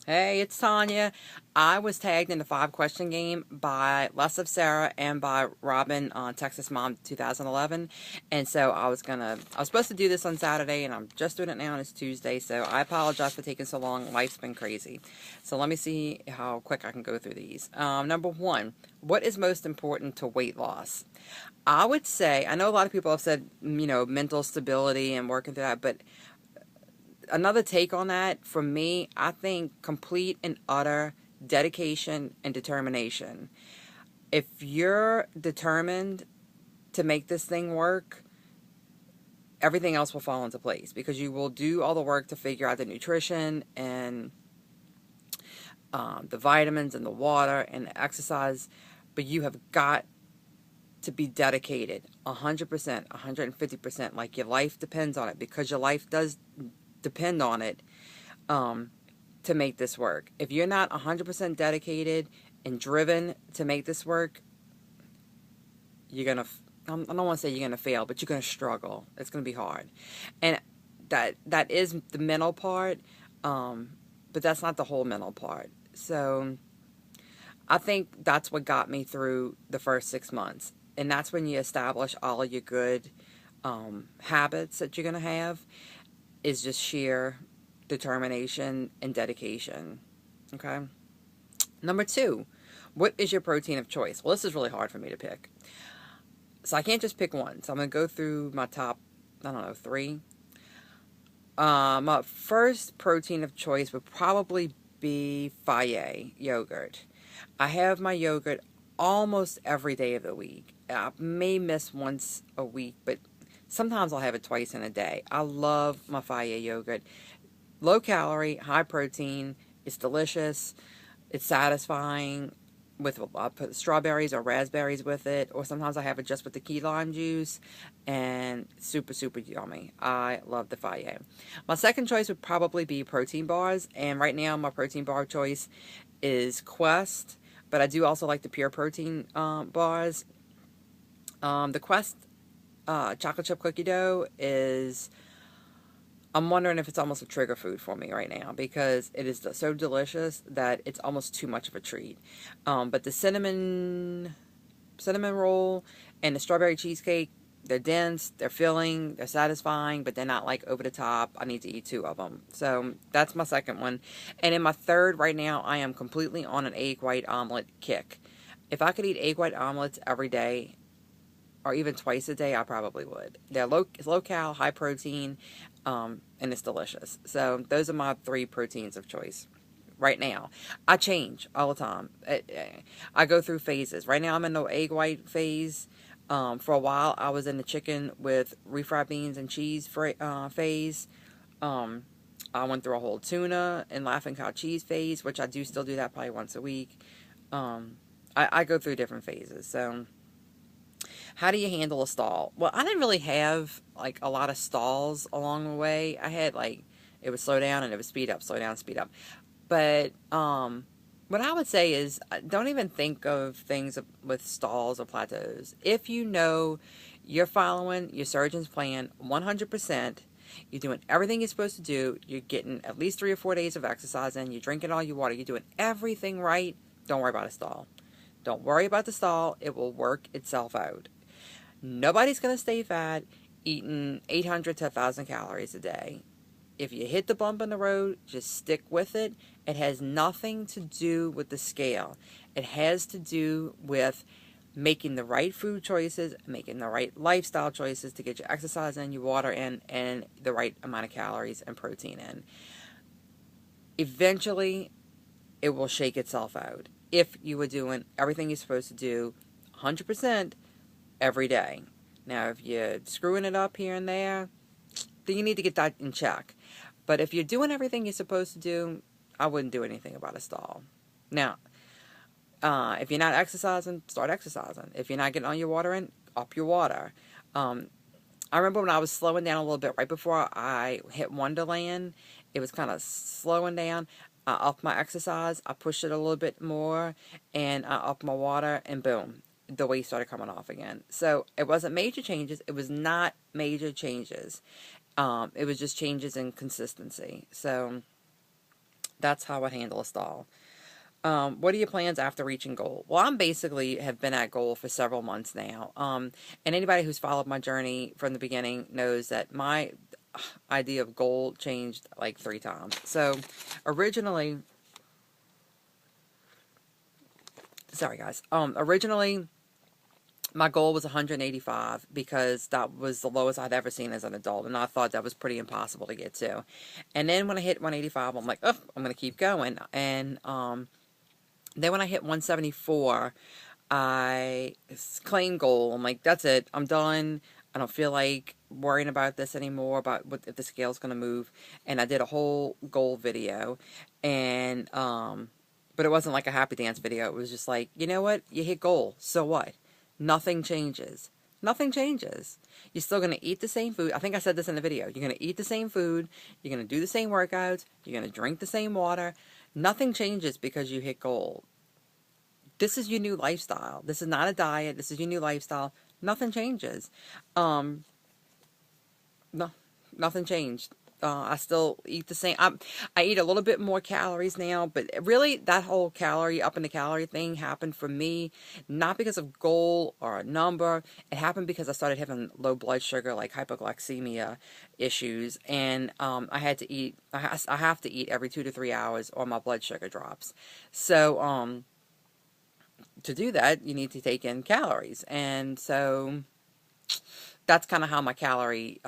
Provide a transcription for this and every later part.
Hey, it's Tanya. I was tagged in the 5 question game by Less of Sarah and by Robin on Texas Mom 2011. And so I was supposed to do this on Saturday and I'm just doing it now and it's Tuesday. So I apologize for taking so long. Life's been crazy. So let me see how quick I can go through these. Number one, what is most important to weight loss? I would say, I know a lot of people have said, mental stability and working through that, but another take on that, for me, I think complete and utter dedication and determination. If you're determined to make this thing work, everything else will fall into place because you will do all the work to figure out the nutrition and the vitamins and the water and the exercise, but you have got to be dedicated 100%, 150%, like your life depends on it, because your life does depend on it, to make this work. If you're not 100% dedicated and driven to make this work, you're going to, I don't want to say you're going to fail, but you're going to struggle. It's going to be hard. And that is the mental part, but that's not the whole mental part. So I think that's what got me through the first 6 months. And that's when you establish all of your good habits that you're going to have, is just sheer determination and dedication. Okay? Number two, what is your protein of choice? Well, this is really hard for me to pick. So I can't just pick one. So I'm going to go through my top, 3. My first protein of choice would probably be Fage yogurt. I have my yogurt almost every day of the week. I may miss once a week, but sometimes I'll have it twice in a day. I love my Fage yogurt. Low calorie, high protein. It's delicious. It's satisfying. I put strawberries or raspberries with it, or sometimes I have it just with the key lime juice, and super, super yummy. I love the Fage. My second choice would probably be protein bars, and right now my protein bar choice is Quest, but I do also like the pure protein bars. The Quest chocolate chip cookie dough is, I'm wondering if it's almost a trigger food for me right now, because it is so delicious that it's almost too much of a treat. But the cinnamon roll and the strawberry cheesecake, they're dense, they're filling, they're satisfying, but they're not like over the top. I need to eat 2 of them. So that's my second one. And in my third right now, I am completely on an egg white omelet kick. If I could eat egg white omelets every day, or even twice a day, I probably would. They're low cal, high protein, and it's delicious. So those are my 3 proteins of choice right now. I change all the time. I go through phases. Right now I'm in the egg white phase. For a while I was in the chicken with refried beans and cheese phase. I went through a whole tuna and Laughing Cow cheese phase, which I do still do that probably once a week. I go through different phases. So how do you handle a stall? Well, I didn't really have like a lot of stalls along the way. I had it would slow down and it would speed up, slow down, speed up. But what I would say is, don't even think of things with stalls or plateaus. If you know you're following your surgeon's plan 100%, you're doing everything you're supposed to do, you're getting at least 3 or 4 days of exercise in, you're drinking all your water, you're doing everything right, don't worry about a stall. Don't worry about the stall. It will work itself out. Nobody's going to stay fat eating 800 to 1,000 calories a day. If you hit the bump in the road, just stick with it. It has nothing to do with the scale. It has to do with making the right food choices, making the right lifestyle choices to get your exercise in, your water in, and the right amount of calories and protein in. Eventually, it will shake itself out if you were doing everything you're supposed to do 100% every day. Now, if you're screwing it up here and there, then you need to get that in check. But if you're doing everything you're supposed to do, I wouldn't do anything about a stall. Now, if you're not exercising, start exercising. If you're not getting all your water in, up your water. I remember when I was slowing down a little bit right before I hit Wonderland, it was kind of slowing down. I upped my exercise, I pushed it a little bit more, and I upped my water, and boom, the weight started coming off again. So it wasn't major changes. It was not major changes. It was just changes in consistency. So That's how I handle a stall. What are your plans after reaching goal? Well, I'm basically have been at goal for several months now. And anybody who's followed my journey from the beginning knows that my idea of goal changed like 3 times. So originally, sorry guys, originally my goal was 185 because that was the lowest I'd ever seen as an adult, and I thought that was pretty impossible to get to. And then when I hit 185, I'm like, oh, I'm going to keep going. And then when I hit 174, I claimed goal. I'm like, that's it. I'm done. I don't feel like worrying about this anymore, about what if the scale's going to move. And I did a whole goal video. And, but it wasn't like a happy dance video. It was just like, you know what? You hit goal. So what? Nothing changes. Nothing changes. You're still going to eat the same food. I think I said this in the video. You're going to eat the same food. You're going to do the same workouts. You're going to drink the same water. Nothing changes because you hit goal. This is your new lifestyle. This is not a diet. This is your new lifestyle. Nothing changes. No, nothing changed. I still eat the same. I eat a little bit more calories now, but really that whole calorie up in the calorie thing happened for me not because of goal or a number. It happened because I started having low blood sugar, like hypoglycemia issues, and I had to eat. I have to eat every 2 to 3 hours, or my blood sugar drops. So to do that, you need to take in calories, and so that's kind of how my calorie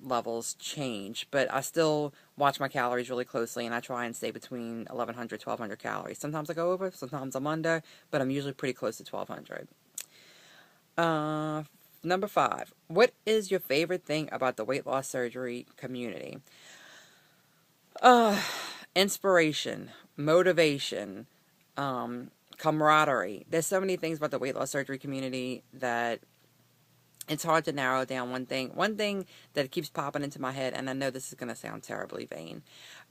levels change. But I still watch my calories really closely, and I try and stay between 1,100, 1,200 calories. Sometimes I go over, sometimes I'm under, but I'm usually pretty close to 1,200. Number 5. What is your favorite thing about the weight loss surgery community? Inspiration, motivation, camaraderie. There's so many things about the weight loss surgery community that it's hard to narrow down one thing. One thing that keeps popping into my head, and I know this is going to sound terribly vain,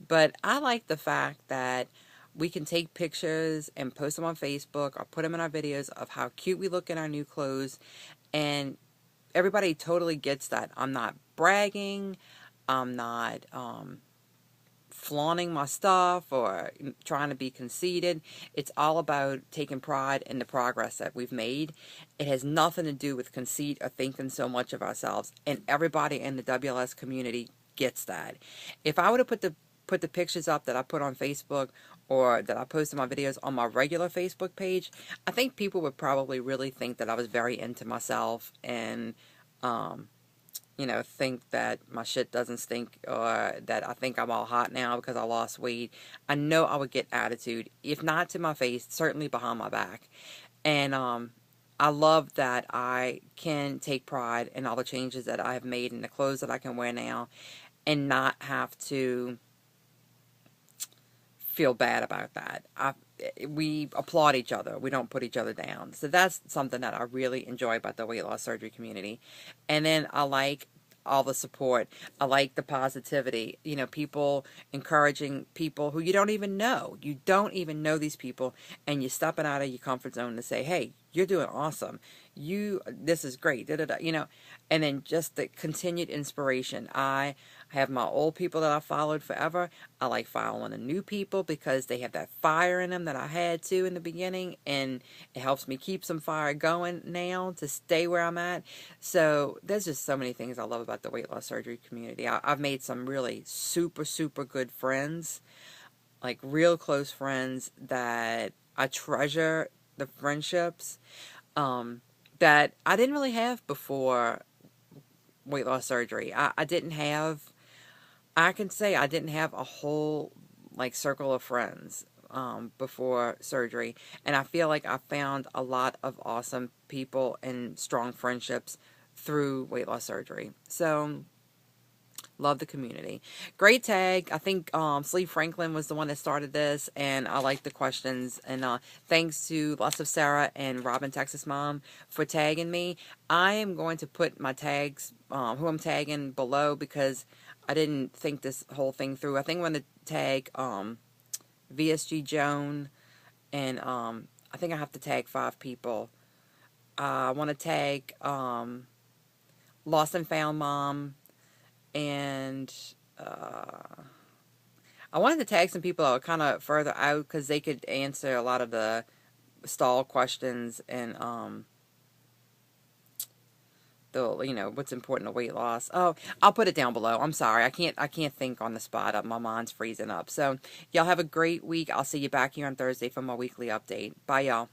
but I like the fact that we can take pictures and post them on Facebook or put them in our videos of how cute we look in our new clothes, and everybody totally gets that. I'm not bragging. I'm not flaunting my stuff or trying to be conceited. It's all about taking pride in the progress that we've made. It has nothing to do with conceit or thinking so much of ourselves, and everybody in the WLS community gets that. If I were to put the pictures up that I put on Facebook or that I posted my videos on my regular Facebook page, I think people would probably really think that I was very into myself and think that my shit doesn't stink, or that I think I'm all hot now because I lost weight. I know I would get attitude, if not to my face, certainly behind my back. And I love that I can take pride in all the changes that I have made in the clothes that I can wear now and not have to feel bad about that. We applaud each other. We don't put each other down. So that's something that I really enjoy about the weight loss surgery community. And then I like all the support. I like the positivity. People encouraging people who you don't even know. You don't even know these people, and you're stepping out of your comfort zone to say, hey, you're doing awesome. This is great. Da, da, da, and then just the continued inspiration. I have my old people that I followed forever. I like following the new people because they have that fire in them that I had to in the beginning, and it helps me keep some fire going now to stay where I'm at. So there's just so many things I love about the weight loss surgery community. I've made some really super, super good friends, like real close friends that I treasure the friendships that I didn't really have before weight loss surgery. I can say I didn't have a whole circle of friends before surgery, and I feel like I found a lot of awesome people and strong friendships through weight loss surgery. So love the community. Great tag. I think Sleeve Franklin was the one that started this, and I like the questions. And thanks to lots of Sarah and Robin Texas Mom for tagging me. I am going to put my tags, who I'm tagging, below because I didn't think this whole thing through. I think I'm going to tag VSG Joan, and I think I have to tag 5 people. I want to tag Lost and Found Mom, and I wanted to tag some people that were kind of further out because they could answer a lot of the stall questions and the what's important to weight loss. Oh, I'll put it down below. I'm sorry, I can't think on the spot. My mind's freezing up. So y'all have a great week. I'll see you back here on Thursday for my weekly update. Bye, y'all.